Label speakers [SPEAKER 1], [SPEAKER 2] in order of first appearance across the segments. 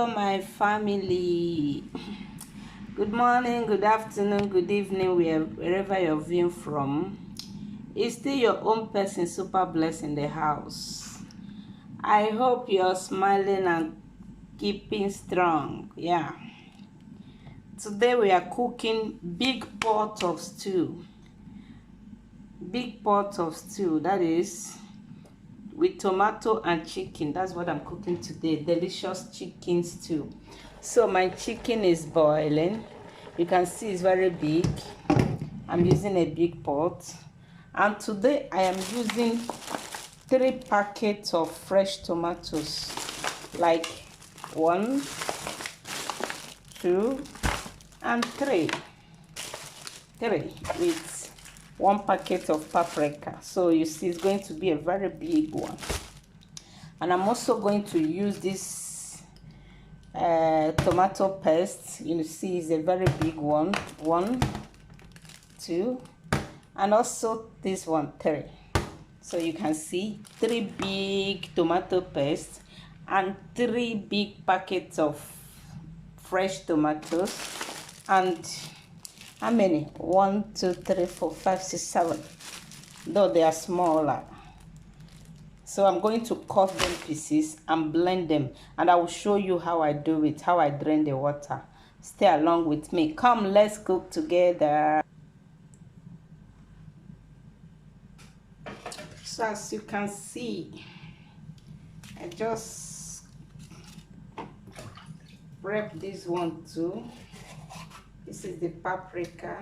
[SPEAKER 1] Hello my family. Good morning, good afternoon, good evening, wherever you're viewing from. It's still your own person, Super Bless, in the house. I hope you're smiling and keeping strong. Yeah, today we are cooking big pot of stew. That is with tomato and chicken. That's what I'm cooking today. Delicious chicken stew. So my chicken is boiling. You can see it's very big. I'm using a big pot, and today I am using 3 packets of fresh tomatoes, like 1, 2 and 3 with 1 packet of paprika. So you see it's going to be a very big one. And I'm also going to use this tomato paste. You see it's a very big one. 1, 2, and also this one, 3. So you can see 3 big tomato paste and 3 big packets of fresh tomatoes. And how many? 1, 2, 3, 4, 5, 6, 7. Though they are smaller. So I'm going to cut them pieces and blend them. And I will show you how I do it, how I drain the water. Stay along with me. Come, let's cook together. So as you can see, I just prep this one too. This is the paprika,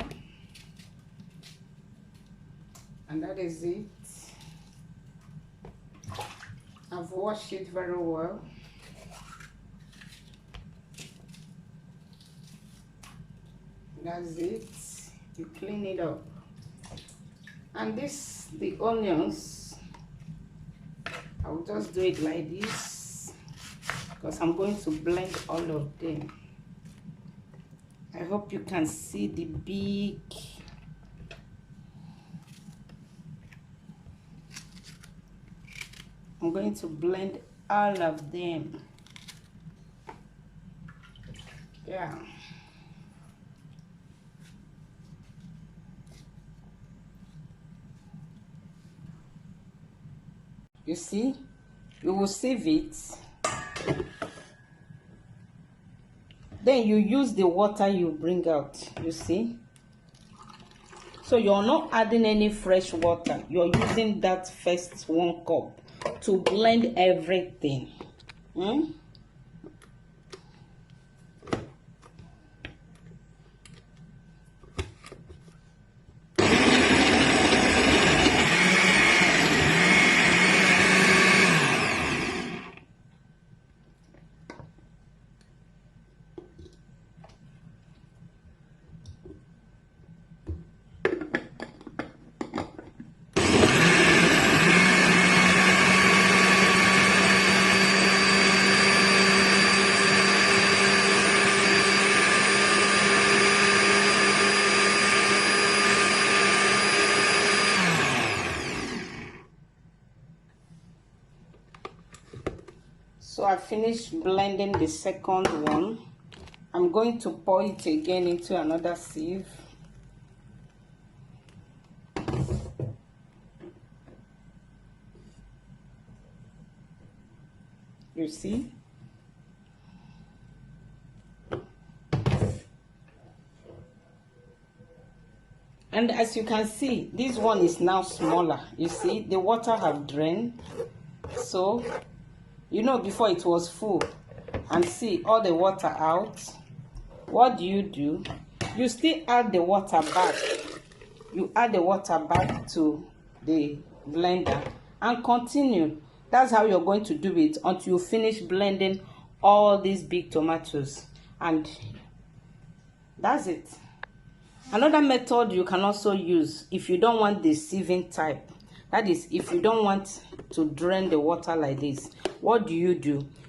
[SPEAKER 1] and that is it. I've washed it very well. That's it. You clean it up. And this, the onions, I'll just do it like this because I'm going to blend all of them. I hope you can see the big I'm going to blend all of them. Yeah. You see, you will sieve it. Then you use the water you bring out, you see. So you're not adding any fresh water. You're using that first 1 cup to blend everything. So I finished blending the second one. I'm going to pour it again into another sieve. You see? And as you can see, this one is now smaller. You see, the water have drained. So you know, before it was full, and see all the water out. What do? You still add the water back. You add the water back to the blender and continue. That's how you're going to do it until you finish blending all these big tomatoes. And that's it. Another method you can also use if you don't want the sieving type. That is, if you don't want to drain the water like this, what do?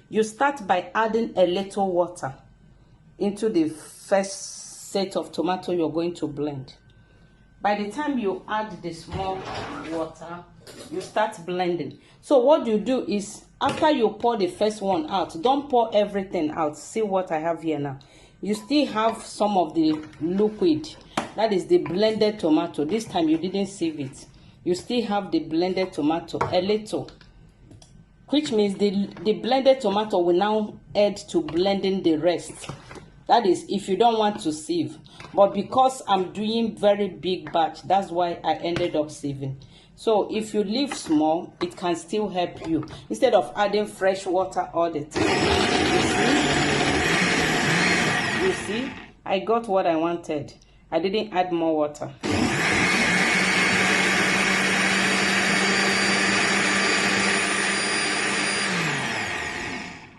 [SPEAKER 1] You start by adding a little water into the first set of tomato you're going to blend. By the time you add the small water, you start blending. So what you do is, after you pour the first one out, don't pour everything out. See what I have here now. You still have some of the liquid. That is the blended tomato. This time you didn't sieve it. You still have the blended tomato, a little. Which means the blended tomato will now add to blending the rest. That is if you don't want to sieve. But because I'm doing very big batch, that's why I ended up sieving. So if you leave small, it can still help you. Instead of adding fresh water all the time. You see? I got what I wanted. I didn't add more water.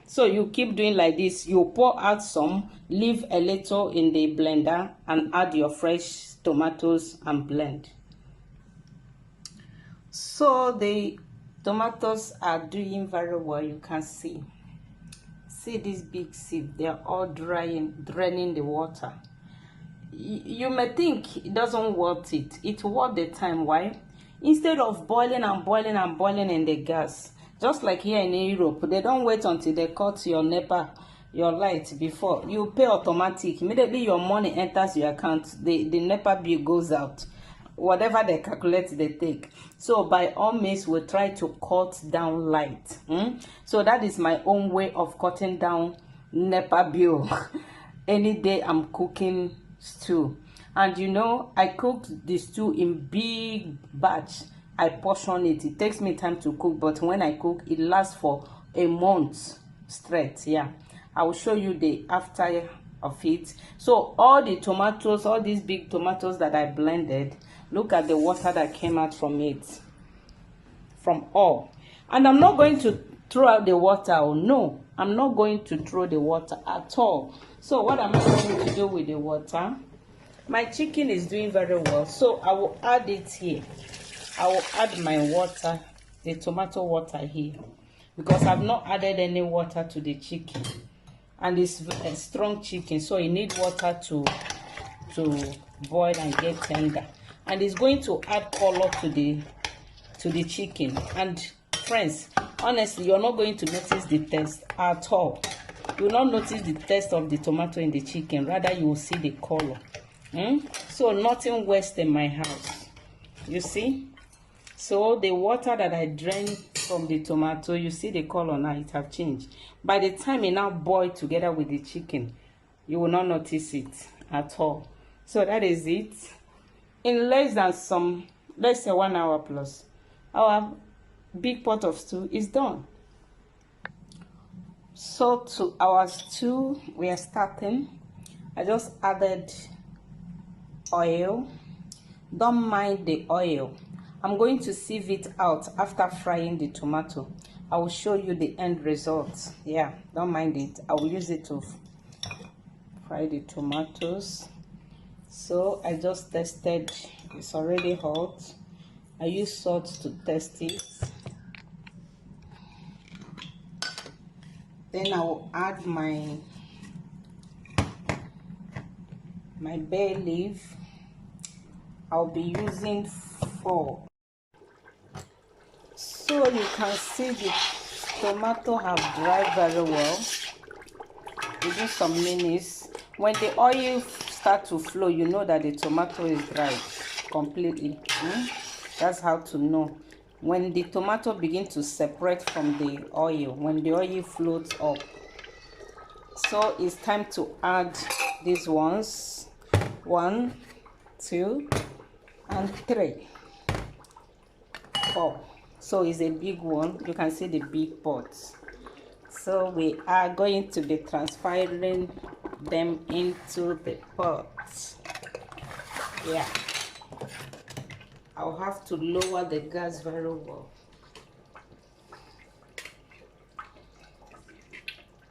[SPEAKER 1] So you keep doing like this. You pour out some, leave a little in the blender, and add your fresh tomatoes and blend. So the tomatoes are doing very well. You can see this big sieve. They are all draining the water. You may think it doesn't worth it. It's worth the time. Why? Instead of boiling and boiling and boiling in the gas, just like here in Europe, they don't wait until they cut your NEPA, your light before you pay automatic. Immediately your money enters your account, the NEPA bill goes out. Whatever they calculate, they take. So by all means, we try to cut down light. So that is my own way of cutting down NEPA bill. Any day I'm cooking stew, and you know, I cooked the stew in big batch. I portion it. It takes me time to cook, but when I cook, it lasts for a month straight. Yeah, I will show you the after of it. So all the tomatoes, all these big tomatoes that I blended, look at the water that came out from it, from all. And I'm not going to throw out the water. Oh no, I'm not going to throw the water at all. So what am I going to do with the water? My chicken is doing very well, so I will add it here. I will add my water, the tomato water here, because I've not added any water to the chicken, and it's a strong chicken, so it needs water to boil and get tender, and it's going to add color to the chicken. And friends, honestly, you're not going to notice the taste at all. You will not notice the taste of the tomato in the chicken, rather you will see the color. So nothing wastes in my house, you see. So the water that I drained from the tomato, you see the color now, it have changed. By the time it now boil together with the chicken, you will not notice it at all. So that is it. In less than let's say 1 hour plus, our big pot of stew is done. So to our stew, we are starting. I just added oil. Don't mind the oil. I'm going to sieve it out after frying the tomato. I will show you the end result. Yeah, don't mind it. I will use it to fry the tomatoes. So I just tested. It's already hot. I use salt to test it. Then I will add my bay leaf. I'll be using 4. So you can see the tomato have dried very well. Within some minutes, when the oil start to flow, you know that the tomato is dried completely. That's how to know. When the tomato begin to separate from the oil, when the oil floats up. So it's time to add these ones. 1, 2, and 3, 4. So it's a big one. You can see the big pots. So we are going to be transferring them into the pots. Yeah, I'll have to lower the gas very well.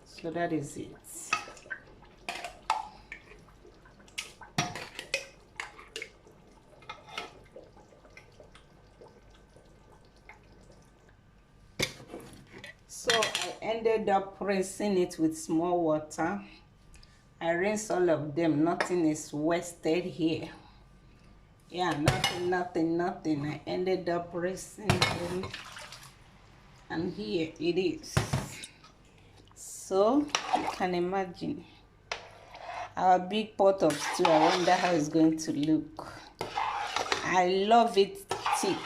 [SPEAKER 1] So that is it. So I ended up rinsing it with small water. I rinsed all of them. Nothing is wasted here. Yeah, nothing. I ended up rinsing them and here it is. So you can imagine our big pot of stew. I wonder how it's going to look. I love it thick.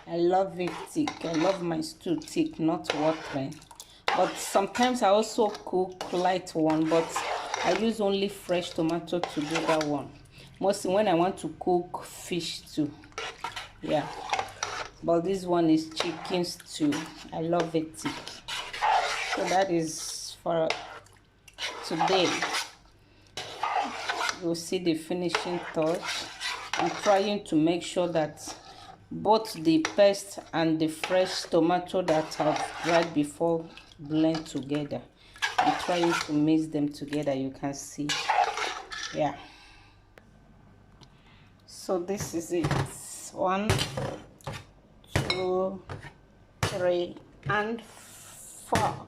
[SPEAKER 1] I love it thick. I love my stew thick, not watering. But sometimes I also cook light one, but I use only fresh tomato to do that one. Mostly when I want to cook fish stew. Yeah. But this one is chicken stew. I love it thick. So that is for today. You'll see the finishing touch. I'm trying to make sure that both the paste and the fresh tomato that I've dried before blend together. I'm trying to mix them together, you can see. Yeah. So this is it. 1, 2, 3, and 4.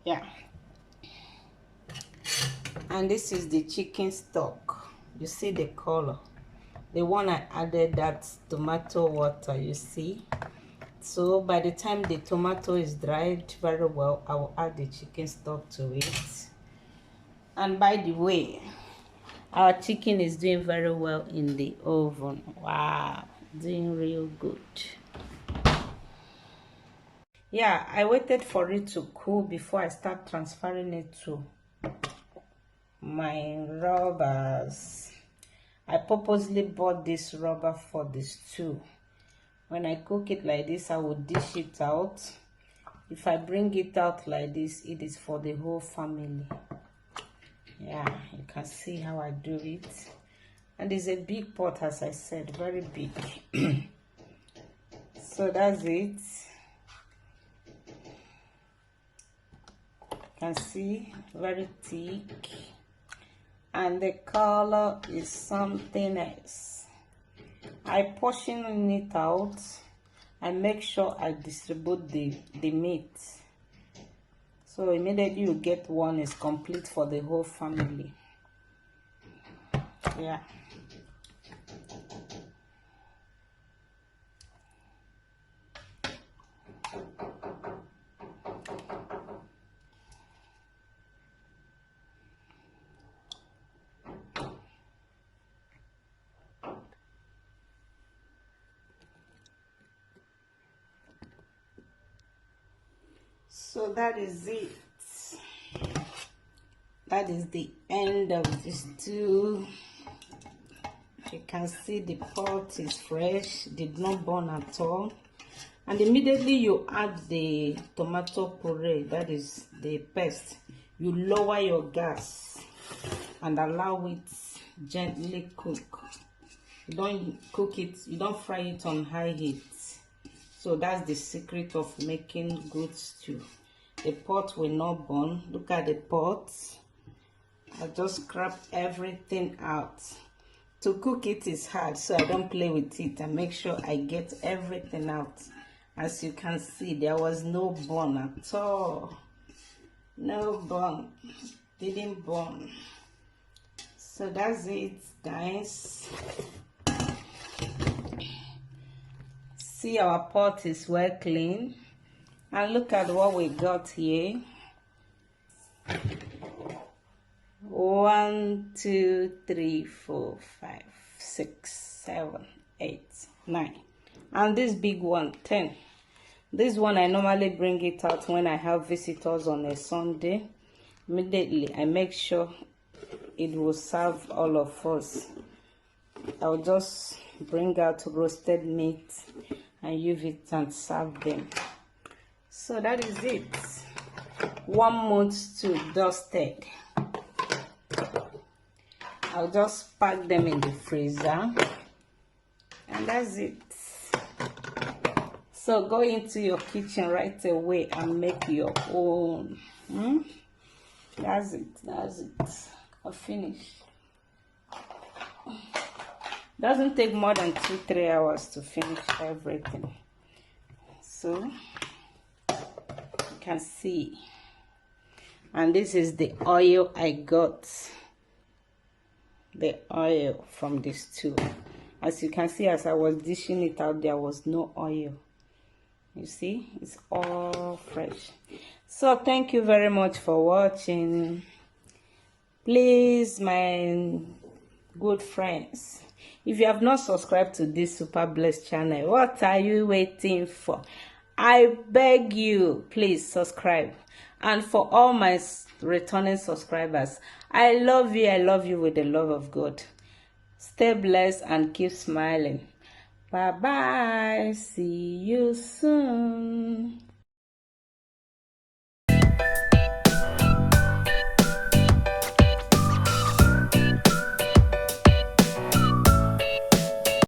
[SPEAKER 1] Yeah. And this is the chicken stock. You see the color. The one I added that tomato water, you see. So by the time the tomato is dried very well, I will add the chicken stock to it. And by the way, our chicken is doing very well in the oven. Wow, doing real good. Yeah, I waited for it to cool before I start transferring it to my rubbers. I purposely bought this rubber for the stew. When I cook it like this, I will dish it out. If I bring it out like this, it is for the whole family. Yeah, you can see how I do it. And it's a big pot, as I said, very big. So that's it. You can see, very thick. And the color is something else. I portion it out. I make sure I distribute the meat. So immediately you get one is complete for the whole family. Yeah. So that is it. That is the end of this stew. You can see the pot is fresh, did not burn at all. And immediately you add the tomato puree, that is the paste. You lower your gas and allow it gently cook. You don't cook it, you don't fry it on high heat. So that's the secret of making good stew. The pot will not burn. Look at the pot. I just scrap everything out. To cook it is hard, so I don't play with it. I make sure I get everything out. As you can see, there was no burn at all. No burn. Didn't burn. So that's it, guys. See, our pot is well clean. And look at what we got here. 1, 2, 3, 4, 5, 6, 7, 8, 9. And this big one, 10. This one I normally bring it out when I have visitors on a Sunday. Immediately I make sure it will serve all of us. I'll just bring out roasted meat and use it and serve them. So that is it. 1 month to dusted. I'll just pack them in the freezer, and that's it. So go into your kitchen right away and make your own. That's it. That's it. I'll finish. Doesn't take more than 2-3 hours to finish everything. So you can see. And this is the oil I got. The oil from this stew. As you can see, as I was dishing it out, there was no oil. You see, it's all fresh. So thank you very much for watching. Please, my good friends, if you have not subscribed to this super blessed channel, what are you waiting for? I beg you, please subscribe. And for all my returning subscribers, I love you with the love of God. Stay blessed and keep smiling. Bye bye. See you soon.